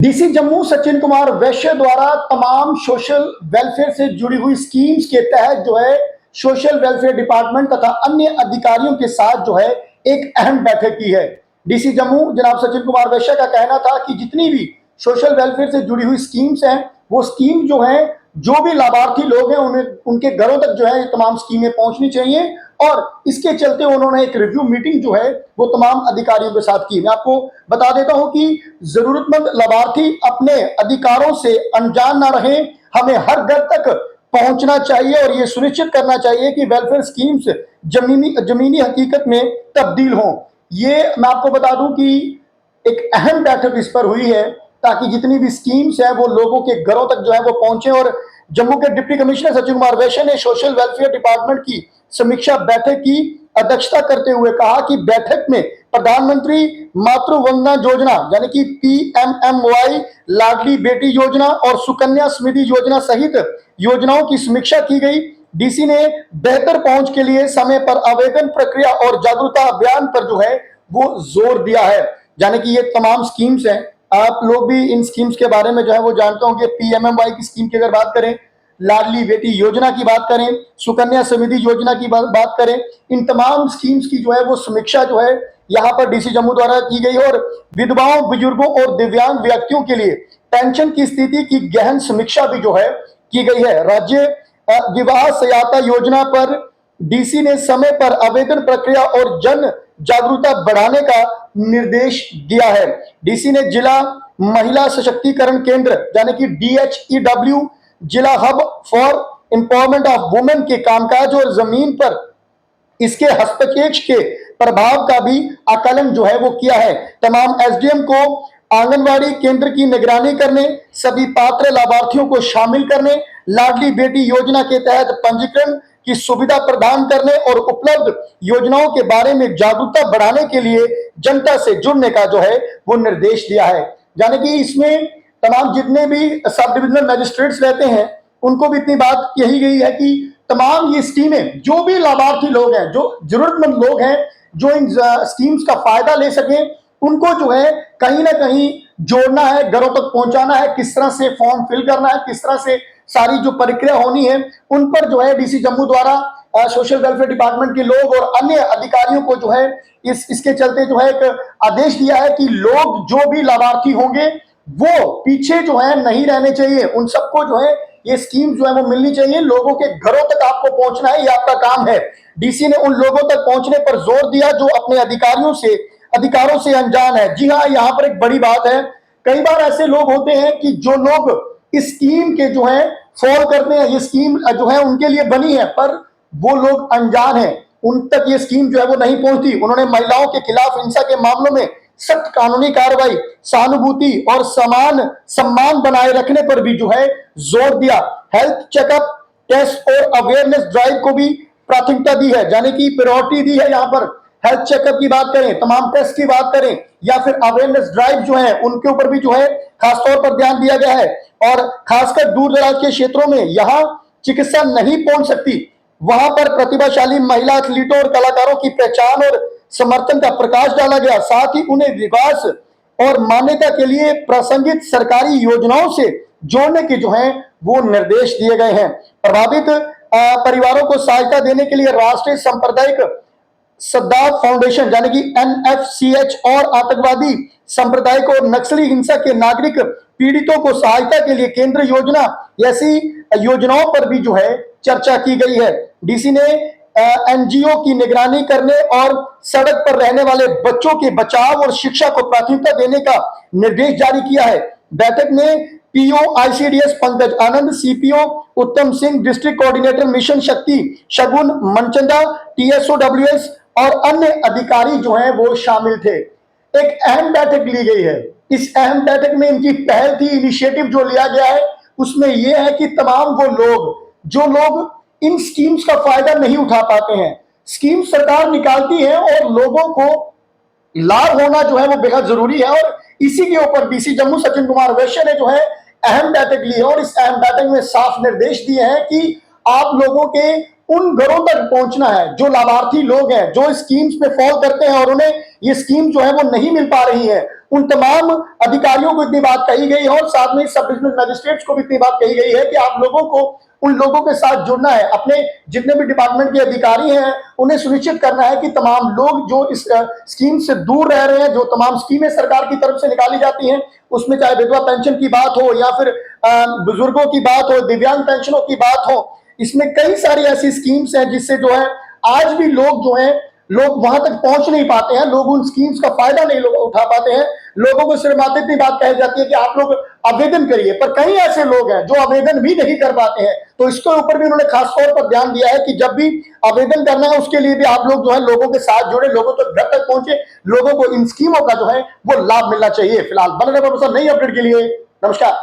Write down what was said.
DC Jammu Sachin Kumar वैश्य द्वारा तमाम social welfare से जुड़ी हुई स्कीम्स के तहत जो है सोशल वेलफेयर डिपार्टमेंट तथा अन्य अधिकारियों के साथ जो है एक अहम बैठक की है। डीसी जम्मू जनाब सचिन कुमार वैश्य का कहना था कि जितनी भी सोशल वेलफेयर से जुड़ी हुई स्कीम्स हैं वो स्कीम जो है जो भी लाभार्थी लोग हैं उन्हें उनके घरों तक जो है ये तमाम स्कीमें पहुंचनी चाहिए और इसके चलते उन्होंने एक रिव्यू मीटिंग जो है वो तमाम अधिकारियों के साथ की। मैं आपको बता देता हूं कि जरूरतमंद लाभार्थी अपने अधिकारों से अनजान ना रहे, हमें हर घर तक पहुंचना चाहिए और ये सुनिश्चित करना चाहिए कि वेलफेयर स्कीम्स जमीनी हकीकत में तब्दील हों। ये मैं आपको बता दूं कि एक अहम बैठक इस पर हुई है ताकि जितनी भी स्कीम्स है वो लोगों के घरों तक जो है वो पहुंचे। और जम्मू के डिप्टी कमिश्नर सचिन कुमार वैश्य ने सोशल वेलफेयर डिपार्टमेंट की समीक्षा बैठक की अध्यक्षता करते हुए कहा कि बैठक में प्रधानमंत्री मातृ वंदना योजना यानी कि PMMY, लाडली बेटी योजना और सुकन्या समृद्धि योजना सहित योजनाओं की समीक्षा की गई। डीसी ने बेहतर पहुंच के लिए समय पर आवेदन प्रक्रिया और जागरूकता अभियान पर जो है वो जोर दिया है। यानी कि ये तमाम स्कीम्स हैं, आप लोग भी इन स्कीम्स के बारे में जो है वो जानते होंगे। PMMY की स्कीम की अगर बात करें, लाडली बेटी योजना की बात करें, सुकन्या समृद्धि योजना की बात करें, इन तमाम स्कीम्स की जो है वो समीक्षा जो है यहाँ पर डीसी जम्मू द्वारा की गई है। और विधवाओं, बुजुर्गों और दिव्यांग व्यक्तियों के लिए पेंशन की स्थिति की गहन समीक्षा भी जो है की गई है। राज्य विवाह सहायता योजना पर डीसी ने समय पर आवेदन प्रक्रिया और जन जागरूकता बढ़ाने का निर्देश दिया है। डीसी ने जिला महिला सशक्तिकरण केंद्र यानी कि DHEW, जिला hub for empowerment of women के कामकाज और जमीन पर इसके हस्तक्षेप के प्रभाव का भी आकलन जो है वो किया है। तमाम SDM को आंगनवाड़ी केंद्र की निगरानी करने, सभी पात्र लाभार्थियों को शामिल करने, लाडली बेटी योजना के तहत पंजीकरण की सुविधा प्रदान करने और उपलब्ध योजनाओं के बारे में जागरूकता बढ़ाने के लिए जनता से जुड़ने का जो है वो निर्देश दिया है। यानी कि इसमें तमाम जितने भी सब डिविजनल मजिस्ट्रेट्स रहते हैं उनको भी इतनी बात कही गई है कि तमाम ये स्कीमें जो भी लाभार्थी लोग हैं, जो जरूरतमंद लोग हैं, जो इन स्कीम्स का फायदा ले सकें, उनको जो है कहीं ना कहीं जोड़ना है, घरों तक पहुंचाना है। किस तरह से फॉर्म फिल करना है, किस तरह से सारी जो प्रक्रिया होनी है, उन पर जो है डीसी जम्मू द्वारा सोशल वेलफेयर डिपार्टमेंट के लोग और अन्य अधिकारियों को जो है इसके चलते जो है एक आदेश दिया है कि लोग जो भी लाभार्थी होंगे वो पीछे जो है नहीं रहने चाहिए। उन सबको जो है ये स्कीम जो है वो मिलनी चाहिए। लोगों के घरों तक आपको पहुंचना है, ये आपका काम है। डीसी ने उन लोगों तक पहुंचने पर जोर दिया जो अपने अधिकारों से अनजान है। जी हाँ, यहाँ पर एक बड़ी बात है, कई बार ऐसे लोग होते हैं कि जो लोग इस स्कीम के जो है फॉल करते हैं, ये स्कीम जो है उनके लिए बनी है पर वो लोग अनजान है, उन तक ये स्कीम जो है वो नहीं पहुंचती। उन्होंने महिलाओं के खिलाफ हिंसा के मामलों में सख्त कानूनी कार्रवाई, सहानुभूति और समान सम्मान बनाए रखने पर भी जो है जोर दिया। हेल्थ चेकअप, टेस्ट और अवेयरनेस ड्राइव को भी प्राथमिकता दी है, यानी कि प्रायोरिटी दी है। यहाँ पर हेल्थ चेकअप की बात करें, तमाम टेस्ट की बात करें या फिर अवेयरनेस ड्राइव जो है उनके ऊपर भी जो है खासतौर पर ध्यान दिया गया है। और खासकर दूर दराज के क्षेत्रों में यहाँ चिकित्सा नहीं पहुंच सकती, वहां पर प्रतिभाशाली महिला एथलीटों और कलाकारों की पहचान और समर्थन का प्रकाश डाला गया। साथ ही उन्हें विकास और मान्यता के लिए प्रासंगिक सरकारी योजनाओं से जोड़ने के जो है वो निर्देश दिए गए हैं। प्रभावित परिवारों को सहायता देने के लिए राष्ट्रीय सांप्रदायिक सद्भाव फाउंडेशन यानी कि NFCH और आतंकवादी सांप्रदायिक और नक्सली हिंसा के नागरिक पीड़ितों को सहायता के लिए केंद्र योजना ऐसी योजनाओं पर भी जो है चर्चा की गई है। डीसी ने NGO की निगरानी करने और सड़क पर रहने वाले बच्चों के बचाव और शिक्षा को प्राथमिकता देने का निर्देश जारी किया है। बैठक में PO ICDS पंकज आनंद, CPO उत्तम सिंह, डिस्ट्रिक्ट कोऑर्डिनेटर मिशन शक्ति शगुन मनचंदा, TSOWS और अन्य अधिकारी जो हैं वो शामिल थे। एक अहम बैठक ली गई है। इस अहम बैठक में इनकी पहल थी, इनिशिएटिव जो लिया गया है उसमें यह है कि तमाम वो लोग जो लोग इन स्कीम्स का फायदा नहीं उठा पाते हैं, स्कीम सरकार निकालती है और लोगों को लाभ होना जो है वो बेहद जरूरी है। और इसी के ऊपर डीसी जम्मू सचिन कुमार वैश्य ने जो है अहम बैठक ली है और इस अहम बैठक में साफ निर्देश दिए हैं कि आप लोगों के उन घरों तक पहुंचना है जो लाभार्थी लोग हैं, जो स्कीम्स पे फॉल करते हैं और उन्हें ये स्कीम जो है वो नहीं मिल पा रही है, उन तमाम अधिकारियों को इतनी बात कही गई है और साथ में सब डिविजनल मजिस्ट्रेट्स को भी इतनी बात कही गई है कि आप लोगों को उन लोगों के साथ जुड़ना है, अपने जितने भी डिपार्टमेंट के अधिकारी हैं उन्हें सुनिश्चित करना है कि तमाम लोग जो इस स्कीम से दूर रह रहे हैं, जो तमाम स्कीमें सरकार की तरफ से निकाली जाती हैं, उसमें चाहे विधवा पेंशन की बात हो या फिर बुजुर्गों की बात हो, दिव्यांग पेंशनों की बात हो, इसमें कई सारी ऐसी स्कीम्स हैं जिससे जो है आज भी लोग जो हैं लोग वहां तक पहुंच नहीं पाते हैं, लोग उन स्कीम्स का फायदा नहीं उठा पाते हैं। लोगों को सिर्फ मात्र इतनी बात कही जाती है कि आप लोग आवेदन करिए, पर कई ऐसे लोग हैं जो आवेदन भी नहीं कर पाते हैं। तो इसके ऊपर भी उन्होंने खास तौर पर ध्यान दिया है कि जब भी आवेदन करना है उसके लिए भी आप लोग जो है लोगों के साथ जुड़े, लोगों तक घर तक पहुंचे, लोगों को इन स्कीमों का जो है वो लाभ मिलना चाहिए। फिलहाल बने रहे नई अपडेट के लिए, नमस्कार।